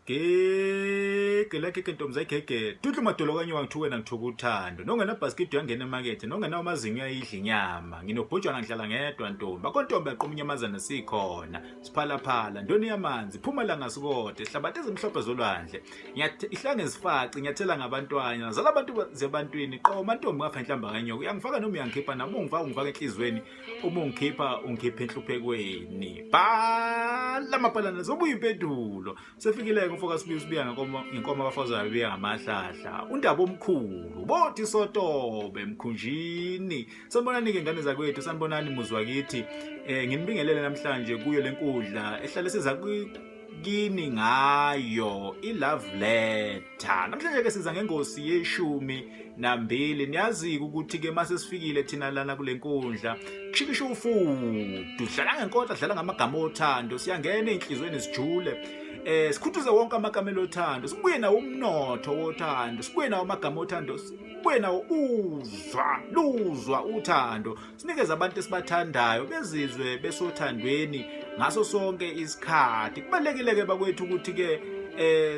Gege ke ntombi zayigege tuhle madolo kanye wangithuke nangithuka uthando nongena basket uyangena emarket nongena amazinyo ayidla inyama nginobhujwana ngihlala ngedwa ntombi akontombi yaqoma inyamazana sikhona siphala phala ndoni yamanzi phuma la ngasikode sihlabathe ezimhlophe zolwandle ihlange zifaci nyathela ngabantwana zala abantu zebantwini qoma ntombi ngafa inhlamba kanyoko uyangifaka noma uyangikhipha nami ungifaka enhlizweni uma ungikhipha enhluphekweni bhala mapalana zobuya impendulo sefikile umfoka sibuya ngenkomo abafazayo biya ngamahlahla undaba omkhulu bothi sotobe emkhunjini sanibonani ke ngane zakwethu sanibonani muzwa kithi nginibingelele namhlanje kuyo lenkundla ehlale siza kini ngayo iLove Letter namhlanje ke siza ngengosi yeshumi nambili niyazi ukuthi ke mase sifikile thina lana kule nkundla kushikisha ufudu dlala ngenkotha dlala ngamagama othando siyangena enhlizweni sijule sikhuthuze wonke amakamelo othando sibuye nawo umnotho wothando sibuye nawo amagama othando sibuye nawo luzwa uthando sinikeze abantu esibathandayo bezizwe besothandweni ngaso sonke isikhathi kubalekile ke bakwethu ukuthi ke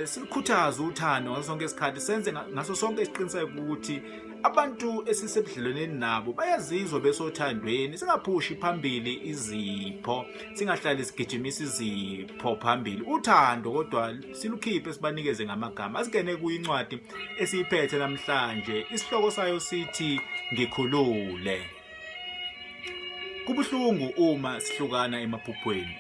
sikhuthaze uthando ngaso sonke isikhathi senze ngaso sonke isiqiniseko ukuthi abantu esisebudlelweni nabo bayazizwa besothandweni singaphushi phambili izipho singahlali sigijimisa izipho phambili uthando kodwa silukhiphe sibanikeze ngamagama asingene kuyincwadi esiyiphethe namhlanje isihloko sayo sithi ngikhulule. Kubuhlungu uma sihlukana emaphuphweni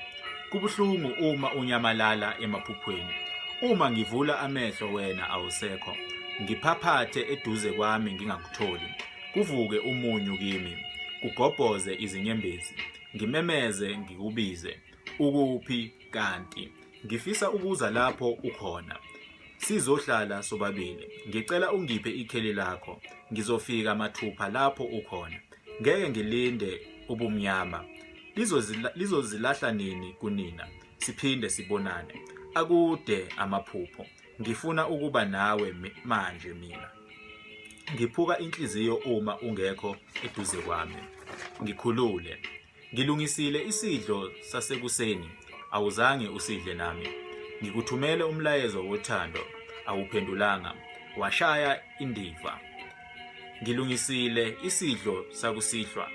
kubuhlungu uma unyamalala emaphuphweni uma ngivula amehlo wena awusekho ngiphaphathe eduze kwami ngingakutholi kuvuke umunyu kimi kugobhoze izinyembezi ngimemeze ngikubize ukuphi kanti ngifisa ukuza lapho ukhona sizohlala sobabili ngicela ungiphe ikheli lakho ngizofika mathupha lapho ukhona ngeke ngilinde ubumnyama lizozilahla nini kunina siphinde sibonane akude amaphupho ngifuna ukuba nawe manje mina ngiphuka inhliziyo uma ungekho eduze kwami ngikhulule ngilungisile isidlo sasekuseni awuzange usidle nami ngikuthumele umlayezo wothando awuphendulanga washaya indiva ngilungisile isidlo sakusihlwa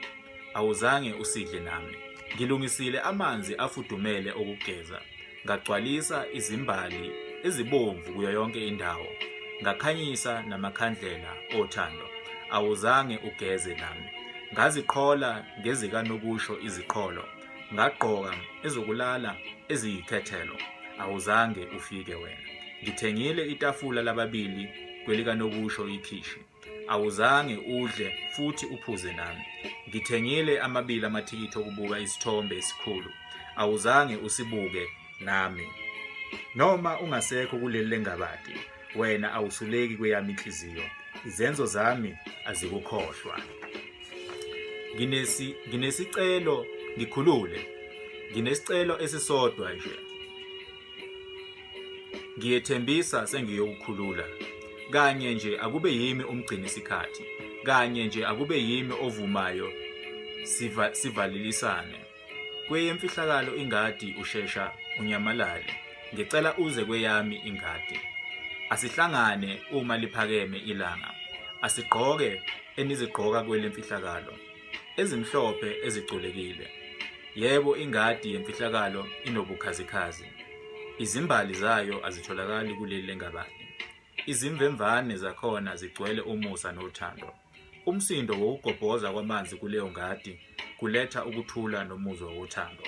awuzange usidle nami ngilungisile amanzi afudumele okugeza ngagcwalisa izimbali ezibomvu kuyo yonke indawo ngakhanyisa namakhandlela othando awuzange ugeze nami ngaziqhola ngezikanokusho iziqholo ngagqoka ezokulala eziyikhethelo awuzange ufike wena ngithengile itafula lababili kwelikanokusho ikhishi awuzange udle futhi uphuze nami ngithengile amabili amathikithi okubuka isithombe esikhulu awuzange usibuke nami noma ungasekho kuleli lengabadi wena awusuleki kweyami inhliziyo izenzo zami azikukhohlwa nginesicelo ngikhulule nginesicelo esisodwa nje ngiyethembisa sengiyokukhulula kanye nje akube yimi umgcini isikhathi kanye nje akube yimi ovumayo sivalilisane kweyemfihlakalo ingadi ushesha unyamalale ngicela uze kweyami ingadi asihlangane uma liphakeme ilanga asigqoke enizigqoka kwelemfihlakalo ezimhlophe ezigcolekile yebo ingadi yemfihlakalo inobukhazikhazi izimbali zayo azitholakali kuleli lengabadi izimvemvane zakhona zigcwele umusa nothando umsindo wokugobhoza kwamanzi kuleyo ngadi kuletha ukuthula nomuzwa wothando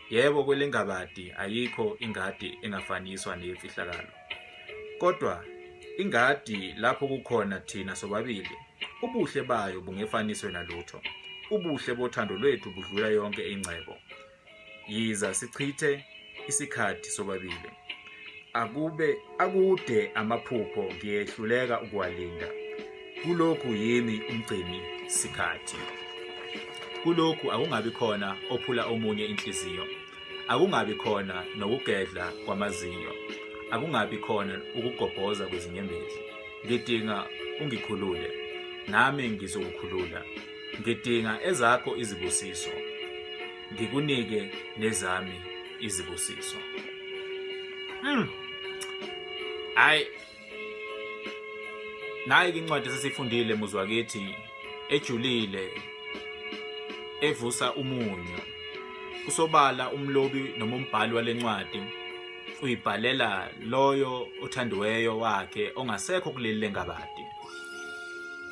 yebo kwelengabadi ayikho ingadi engafaniswa nefihlakalo kodwa ingadi lapho kukhona thina sobabili ubuhle bayo bungefaniswe nalutho ubuhle bothando lwethu budlula yonke ingcebo yiza sichithe isikhathi sobabili akude amaphupho ngiyehluleka ukwalinda kulokhu yimi umgcini sikhathi kulokhu akungabi khona ophula omunye inhliziyo akungabi khona nokugedla kwamazinyo akungabi khona ukugobhoza kwezinyembezi ngidinga ungikhulule nami ngizokukhulula ngidinga ezakho izibusiso ngikunike nezami izibusiso Hayi, nayi incwadi sesifundile muzwakithi ejulile evusa umunyu. Kusobala umlobi noma umbhali walencwadi uyibhalela loyo othandiweyo wakhe ongasekho kuleli lengabadi.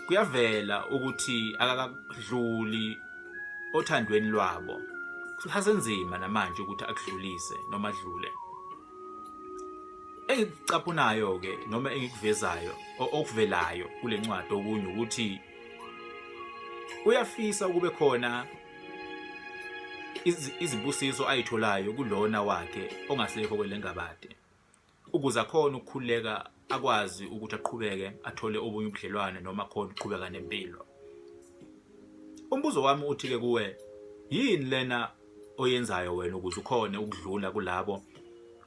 Kuyavela ukuthi akakadluli othandweni lwabo. Kusenzima namanje ukuthi akudlulise noma adlule. Engikucapunayo ke noma engikuvezayo okuvelayo kule ncwadi okunye ukuthi uyafisa ukube khona izibusiso ayitholayo kulona wakhe ongasekho kwelengabade ukuze akhona ukukhuleka akwazi ukuthi aqhubeke athole obunye ubudlelwane noma khona uqhubeka nempilo. Umbuzo wami uthi ke kuwe, yini lena oyenzayo wena ukuze ukhone ukudlula kulabo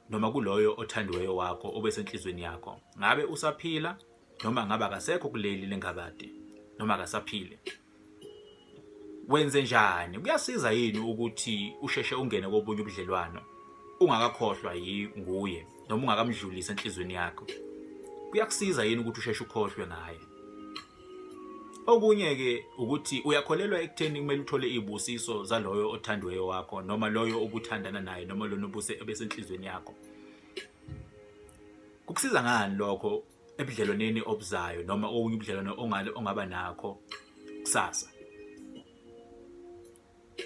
noma kuloyo othandiweyo wakho obesenhlizweni yakho? Ngabe usaphila noma ngabe akasekho kuleli lengabade noma akasaphile? Wenze njani? Kuyasiza yini ukuthi usheshe ungene kobunye ubudlelwano ungakakhohlwa nguye noma ungakamdlulisa enhlizweni yakho? Kuyakusiza yini ukuthi usheshe ukhohlwe ngaye? Okunye ke ukuthi uyakholelwa ekutheni kumele uthole izibusiso zaloyo othandiweyo wakho noma loyo obuthandana naye noma lona obesenhlizweni yakho. Kukusiza ngani lokho ebudlelwaneni obuzayo noma obunye ubudlelwano ongaba nakho kusasa?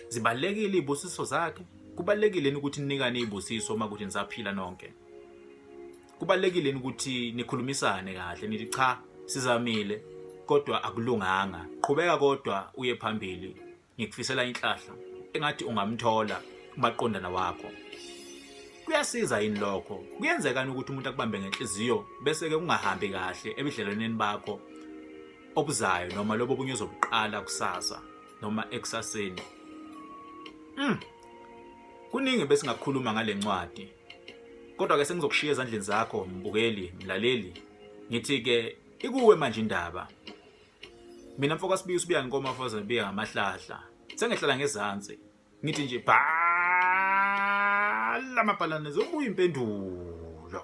Zibalekile izibusiso zakhe? Kubalekile ukuthi ninikane izibusiso uma kuthi nisaphila nonke? Kubalekile ukuthi nikhulumisane kahle nithi cha sizamile kodwa akulunganga, qhubeka kodwa uye phambili, ngikufisela inhlahla engathi ungamthola umaqondana wakho? Kuyasiza yini lokho? Kuyenzeka ukuthi umuntu akubambe ngenhliziyo bese ke ungahambi kahle ebudlelwaneni bakho obuzayo noma lobo bunye ozobuqala kusasa noma ekusaseni. Kuningi bese ngakukhuluma ngale ncwadi, kodwa ke sengizokushiya ezandleni zakho mbukeli, mlaleli. Ngithi ke ikuwe manje indaba. Mina mfoka Sibiya uSibiyani Nkomafoza Biya ngamahlahla. Sengehlala ngezantsi. Ngithi nje bhala amabhalane zobuya impendulo.